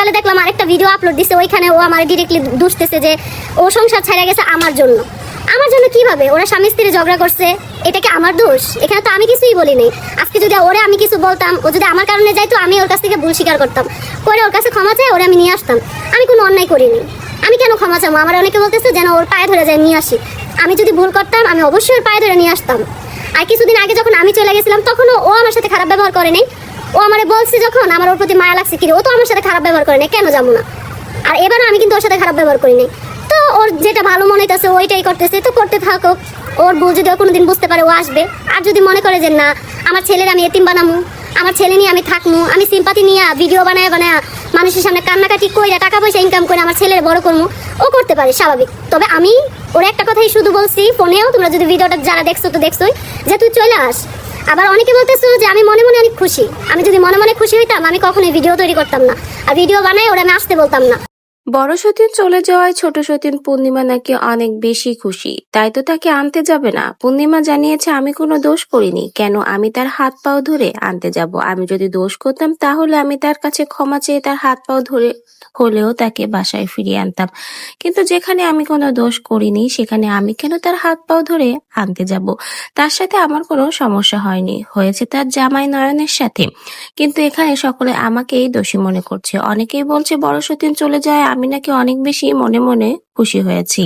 সকালে দেখলাম আরেকটা ভিডিও আপলোড দিছে, ওইখানে ও আমার ডিরেক্টলি দুষতেছে যে ও সংসার ছেড়ে গেছে আমার জন্য। আমার জন্য কিভাবে? ওরা স্বামী স্ত্রী ঝগড়া করছে, এটা কি আমার দোষ? এখানে তো আমি কিছুই বলি নাই। আজকে যদি ওরে আমি কিছু বলতাম, ও যদি আমার কারণে যাইতো, আমি ওর কাছ থেকে ভুল স্বীকার করতাম, করে ওর কাছে ক্ষমা চাই, ওরে আমি নিয়ে আসতাম। আমি কোনো অন্যায় করিনি, আমি কেন ক্ষমা চাবো? আমার অনেকে বলতেছে যেন ওর পায়ে ধরে যায় নিয়ে আসি। আমি যদি ভুল করতাম আমি অবশ্যই ওর পায়ে ধরে নিয়ে আসতাম। আর কিছুদিন আগে যখন আমি চলে গেছিলাম তখনও ও আমার সাথে খারাপ ব্যবহার করে নাই। ও আমারে বলছে যখন আমার ওর প্রতি মায়া লাগছে, কি ও তো আমার সাথে খারাপ ব্যবহার করে নাই, কেন যাবো না? আর এবারও আমি কিন্তু ওর সাথে খারাপ ব্যবহার করি নাই। তো ওর যেটা ভালো মনে হইতেছে ওইটাই করতেছে, তো করতে থাকুক। ওর ভুল যদি ও কোনোদিন বুঝতে পারে ও আসবে। আর যদি মনে করে যে না আমার ছেলের আমি এতিম বানামু, আমার ছেলে নিয়ে আমি থাকমু, আমি সিম্পাতি নিয়ে ভিডিও বানায় বানায় মানুষের সামনে কান্নাকাটি কইরা টাকা পয়সা ইনকাম করে আমার ছেলের বড় করমু, ও করতে পারে, স্বাভাবিক। তবে আমি ওর একটা কথাই শুধু বলছি ফোনেও, তোমরা যদি ভিডিওটা যারা দেখছো তো দেখছোই, যে তুই চলে আস। আবার অনেকে বলতেছো যে আমি মনে মনে অনেক খুশি। আমি যদি মনে মনে খুশি হইতাম আমি কখনোই ভিডিও তৈরি করতাম না, আর ভিডিও বানায় ওরা আমি আসতে বলতাম না। বড় সতীন চলে যাওয়ায় ছোট সতীন পূর্ণিমা নাকি অনেক বেশি খুশি, তাই তো তাকে আনতে যাবে না। পূর্ণিমা জানিয়েছে আমি কোনো দোষ করিনি, কেন আমি তার হাত পাও ধরে আনতে যাব? আমি যদি দোষ করতাম তাহলে আমি তার কাছে ক্ষমা চেয়ে তার হাত পাও ধরে হলেও তাকে বাসায় ফিরিয়ে আনতাম, কিন্তু যেখানে আমি কোনো দোষ করিনি সেখানে আমি কেন তার হাত পাও ধরে আনতে যাব? তার সাথে আমার কোনো সমস্যা হয়নি, হয়েছে তার জামাই নয়নের সাথে। কিন্তু এখানে সকলে আমাকেই দোষী মনে করছে। অনেকেই বলছে বড় সতীন চলে যায় আমি নাকি অনেক বেশি মনে মনে খুশি হয়েছি।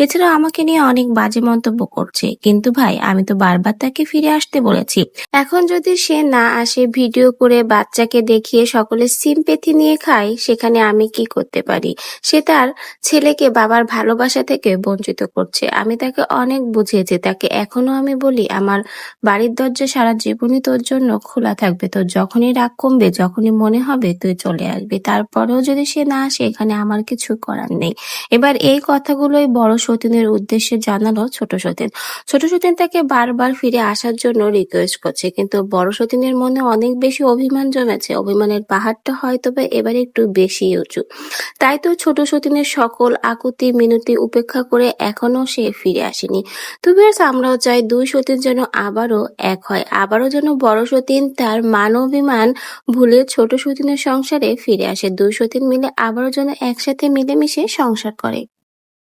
এছাড়াও আমাকে নিয়ে অনেক বাজে মন্তব্য করছে, কিন্তু ভাই আমি তো বারবার তাকে ফিরে আসতে বলেছি। এখন যদি সে না আসে, ভিডিও করে বাচ্চাকে দেখিয়ে সকলে সিম্পেথি নিয়ে খায়, সেখানে আমি কি করতে পারি? সে তার ছেলেকে বাবার ভালোবাসা থেকে বঞ্চিত করছে। আমি তাকে অনেক বুঝিয়েছি, তাকে এখনো আমি বলি আমার বাড়ির দরজা সারা জীবনই তোর জন্য খোলা থাকবে, তোর যখনই রাগ কমবে, যখনই মনে হবে তুই চলে আসবি। তারপরেও যদি সে না আসে, এখানে আমার কিছু করার নেই। এবার এই কথাগুলোই বড় সতীনের উদ্দেশ্যে জানালো ছোট সতীন। ছোট সতীন তাকে বারবার ফিরে আসার জন্য রিকোয়েস্ট করছে, কিন্তু বড় সতীনের মনে অনেক বেশি অভিমান জমেছে। অভিমানের পাহাড়টা হয়তো বা এবার একটু বেশি উঁচু, তাই তো ছোট সতীনের সকল আকুতি মিনতি উপেক্ষা করে এখনো সে ফিরে আসেনি। তো ভিউয়ার্স, আমরাও চাই দুই সতীন যেন আবারও এক হয়, আবারও যেন বড় সতীন তার মান অভিমান ভুলে ছোট সতীনের সংসারে ফিরে আসে। দুই সতীন মিলে আবারও যেন একসাথে মিলেমিশে সংসার করে।